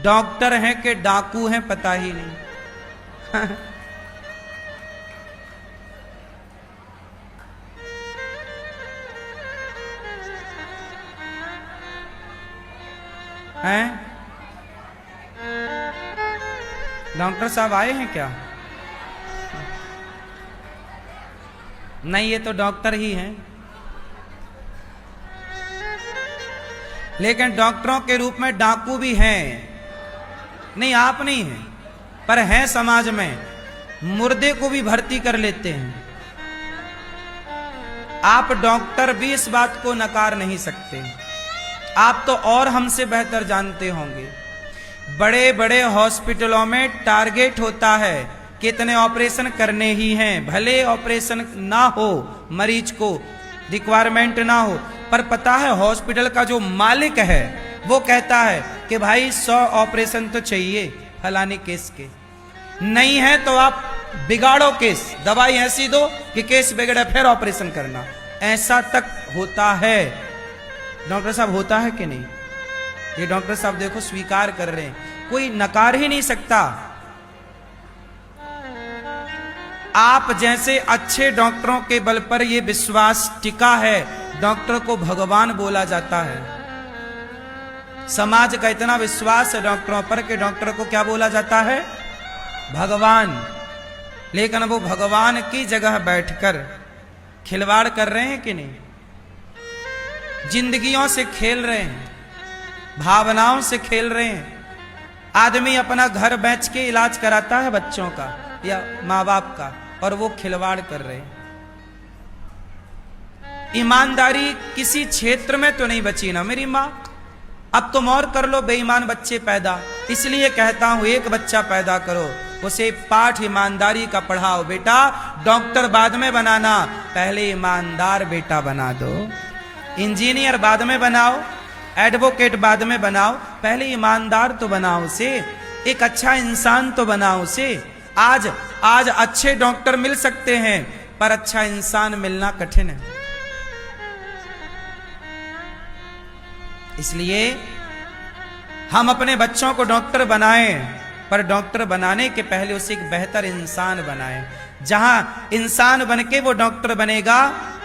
Doctor हैं कि डाकू हैं पता ही नहीं। हैं? डॉक्टर साहब आए हैं क्या? नहीं, ये तो डॉक्टर ही हैं, लेकिन डॉक्टरों के रूप में डाकू भी हैं। नहीं, आप नहीं हैं, पर हैं समाज में। मुर्दे को भी भर्ती कर लेते हैं। आप डॉक्टर भी इस बात को नकार नहीं सकते। आप तो और हमसे बेहतर जानते होंगे। बड़े बड़े हॉस्पिटलों में टारगेट होता है कितने ऑपरेशन करने ही हैं। भले ऑपरेशन ना हो, मरीज को रिक्वायरमेंट ना हो, पर पता है हॉस्पिटल का जो मालिक है वो कहता है कि भाई 100 ऑपरेशन तो चाहिए फलाने केस के। नहीं है तो आप बिगाड़ो केस, दवाई ऐसी दो कि केस बिगड़े, फिर ऑपरेशन करना। ऐसा तक होता है। डॉक्टर साहब होता है कि नहीं? ये डॉक्टर साहब देखो स्वीकार कर रहे हैं, कोई नकार ही नहीं सकता। आप जैसे अच्छे डॉक्टरों के बल पर यह विश्वास टिका है, डॉक्टर को भगवान बोला जाता है। समाज का इतना विश्वास है डॉक्टरों पर कि डॉक्टर को क्या बोला जाता है? भगवान। लेकिन वो भगवान की जगह बैठकर खिलवाड़ कर रहे हैं कि नहीं? जिंदगियों से खेल रहे हैं, भावनाओं से खेल रहे हैं। आदमी अपना घर बेच के इलाज कराता है बच्चों का या माँ बाप का, और वो खिलवाड़ कर रहे हैं। ईमानदारी किसी क्षेत्र में तो नहीं बची ना मेरी माँ। अब तुम और कर लो बेईमान बच्चे पैदा। इसलिए कहता हूं एक बच्चा पैदा करो, उसे पाठ ईमानदारी का पढ़ाओ। बेटा डॉक्टर बाद में बनाना, पहले ईमानदार बेटा बना दो। इंजीनियर बाद में बनाओ, एडवोकेट बाद में बनाओ, पहले ईमानदार तो बनाओ उसे। एक अच्छा इंसान तो बनाओ उसे। आज अच्छे डॉक्टर मिल सकते हैं, पर अच्छा इंसान मिलना कठिन है। इसलिए हम अपने बच्चों को डॉक्टर बनाएं, पर डॉक्टर बनाने के पहले उसे एक बेहतर इंसान बनाएं। जहां इंसान बनके वो डॉक्टर बनेगा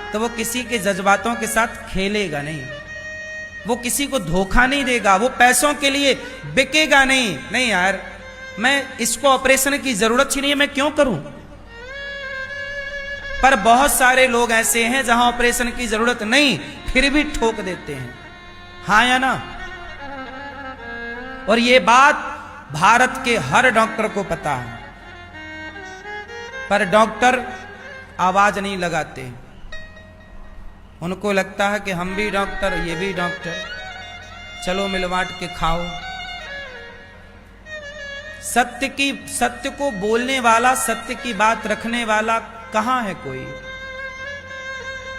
तो वो किसी के जज्बातों के साथ खेलेगा नहीं, वो किसी को धोखा नहीं देगा, वो पैसों के लिए बिकेगा नहीं। नहीं यार, मैं इसको ऑपरेशन की जरूरत ही नहीं है, मैं क्यों करूं? पर बहुत सारे लोग ऐसे हैं जहां ऑपरेशन की जरूरत नहीं, फिर भी ठोक देते हैं। हाँ या ना? और ये बात भारत के हर डॉक्टर को पता है, पर डॉक्टर आवाज नहीं लगाते। उनको लगता है कि हम भी डॉक्टर, ये भी डॉक्टर, चलो मिलवाट के खाओ। सत्य को बोलने वाला, सत्य की बात रखने वाला कहां है कोई?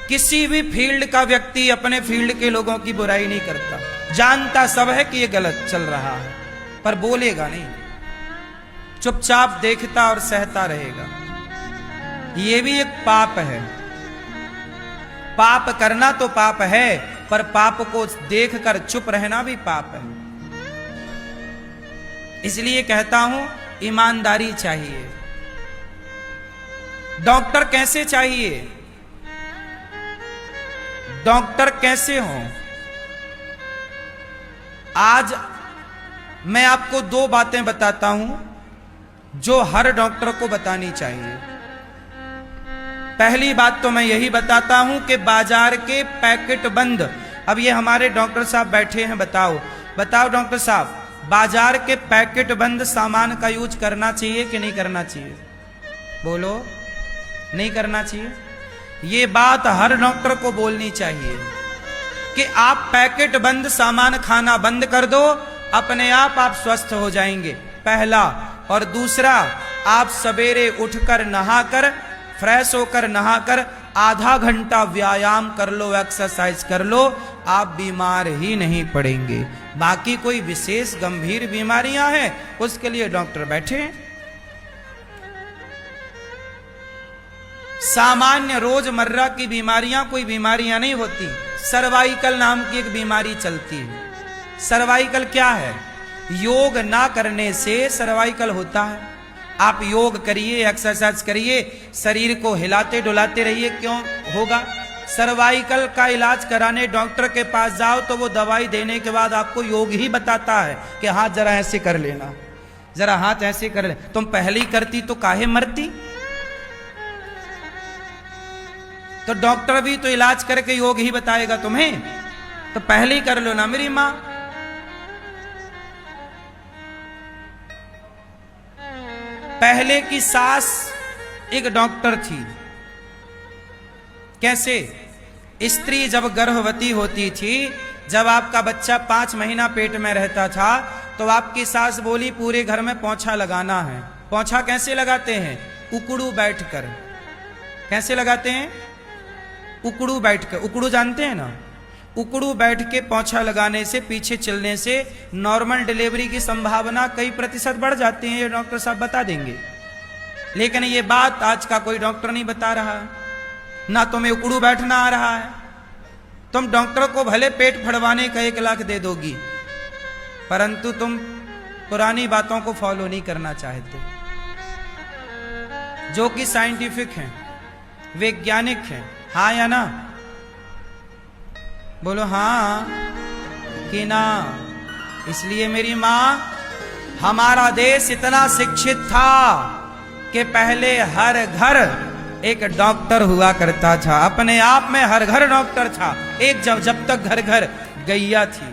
किसी भी फील्ड का व्यक्ति अपने फील्ड के लोगों की बुराई नहीं करता, जानता सब है कि ये गलत चल रहा है, पर बोलेगा नहीं, चुपचाप देखता और सहता रहेगा। ये भी एक पाप है। पाप करना तो पाप है, पर पाप को देखकर चुप रहना भी पाप है। इसलिए कहता हूं ईमानदारी चाहिए। डॉक्टर कैसे चाहिए? डॉक्टर कैसे हो? आज मैं आपको 2 बातें बताता हूं जो हर डॉक्टर को बतानी चाहिए। पहली बात तो मैं यही बताता हूं कि बाजार के पैकेट बंद, अब ये हमारे डॉक्टर साहब बैठे हैं, बताओ डॉक्टर साहब, बाजार के पैकेट बंद सामान का यूज करना चाहिए कि नहीं करना चाहिए? बोलो, नहीं करना चाहिए। ये बात हर डॉक्टर को बोलनी चाहिए कि आप पैकेट बंद सामान खाना बंद कर दो, अपने आप स्वस्थ हो जाएंगे, पहला। और दूसरा, आप सवेरे उठकर नहाकर, फ्रेश होकर नहाकर आधा घंटा व्यायाम कर लो, एक्सरसाइज कर लो, आप बीमार ही नहीं पड़ेंगे। बाकी कोई विशेष गंभीर बीमारियां हैं, उसके लिए डॉक्टर बैठे हैं। सामान्य रोजमर्रा की बीमारियां कोई बीमारियां नहीं होती। सर्वाइकल नाम की एक बीमारी चलती है। सर्वाइकल क्या है? योग ना करने से सर्वाइकल होता है। आप योग करिए, एक्सरसाइज करिए, शरीर को हिलाते डुलाते रहिए, क्यों होगा? सर्वाइकल का इलाज कराने डॉक्टर के पास जाओ तो वो दवाई देने के बाद आपको योग ही बताता है कि हाथ जरा ऐसे कर लेना, जरा हाथ ऐसे कर ले। तुम पहले ही करती तो काहे मरती? तो डॉक्टर भी तो इलाज करके योग ही बताएगा तुम्हें, तो पहले ही कर लो ना मेरी मां। पहले की सास एक डॉक्टर थी। कैसे? स्त्री जब गर्भवती होती थी, जब आपका बच्चा 5 महीना पेट में रहता था, तो आपकी सास बोली पूरे घर में पोंछा लगाना है। पोंछा कैसे लगाते हैं? उकड़ू बैठकर। कैसे लगाते हैं? उकड़ू बैठकर। उकड़ू जानते हैं ना? उकड़ू बैठ के पोंछा लगाने से, पीछे चलने से नॉर्मल डिलीवरी की संभावना कई % बढ़ जाती है। ये डॉक्टर साहब बता देंगे, लेकिन ये बात आज का कोई डॉक्टर नहीं बता रहा है। ना तुम्हें उकड़ू बैठना आ रहा है। तुम डॉक्टर को भले पेट फड़वाने का 1 लाख दे दोगी, परंतु तुम पुरानी बातों को फॉलो नहीं करना चाहते, जो कि साइंटिफिक हैं, वैज्ञानिक हैं। हाँ या ना? बोलो हाँ कि ना? इसलिए मेरी मां, हमारा देश इतना शिक्षित था कि पहले हर घर एक डॉक्टर हुआ करता था। अपने आप में हर घर डॉक्टर था। एक जब तक घर घर गैया थी,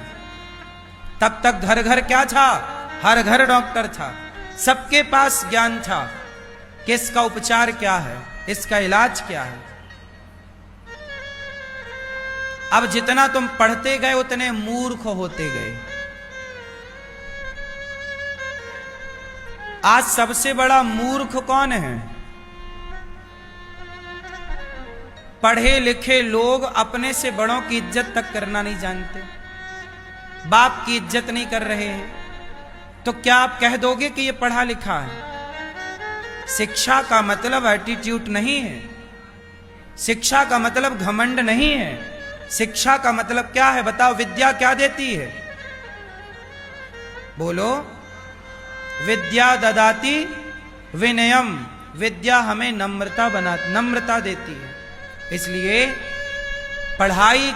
तब तक घर घर क्या था? हर घर डॉक्टर था। सबके पास ज्ञान था कि इसका उपचार क्या है, इसका इलाज क्या है। अब जितना तुम पढ़ते गए उतने मूर्ख होते गए। आज सबसे बड़ा मूर्ख कौन है? पढ़े लिखे लोग अपने से बड़ों की इज्जत तक करना नहीं जानते, बाप की इज्जत नहीं कर रहे हैं। तो क्या आप कह दोगे कि ये पढ़ा लिखा है? शिक्षा का मतलब एटीट्यूड नहीं है, शिक्षा का मतलब घमंड नहीं है। शिक्षा का मतलब क्या है बताओ? विद्या क्या देती है? बोलो। विद्या ददाति विनयम। विद्या हमें नम्रता देती है। इसलिए पढ़ाई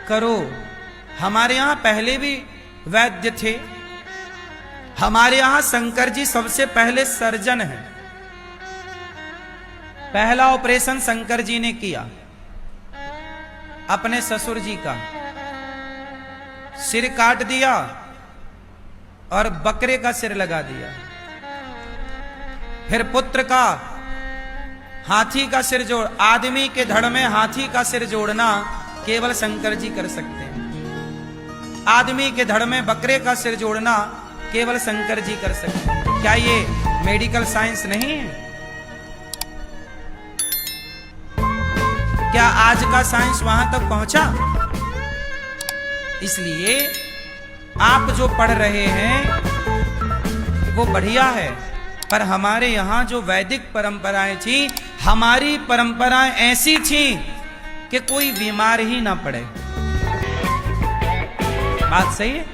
करो। हमारे यहां पहले भी वैद्य थे। हमारे यहां शंकर जी सबसे पहले सर्जन हैं। पहला ऑपरेशन शंकर जी ने किया अपने ससुर जी का। सिर काट दिया और बकरे का सिर लगा दिया। फिर पुत्र का हाथी का सिर जोड़। आदमी के धड़ में हाथी का सिर जोड़ना केवल शंकर जी कर सकते हैं। आदमी के धड़ में बकरे का सिर जोड़ना केवल शंकर जी कर सकते हैं। क्या ये मेडिकल साइंस नहीं है? क्या आज का साइंस वहां तक पहुंचा? इसलिए आप जो पढ़ रहे हैं वो बढ़िया है, पर हमारे यहां जो वैदिक परंपराएं थी, हमारी परंपराएं ऐसी थी कि कोई बीमार ही ना पड़े। बात सही है?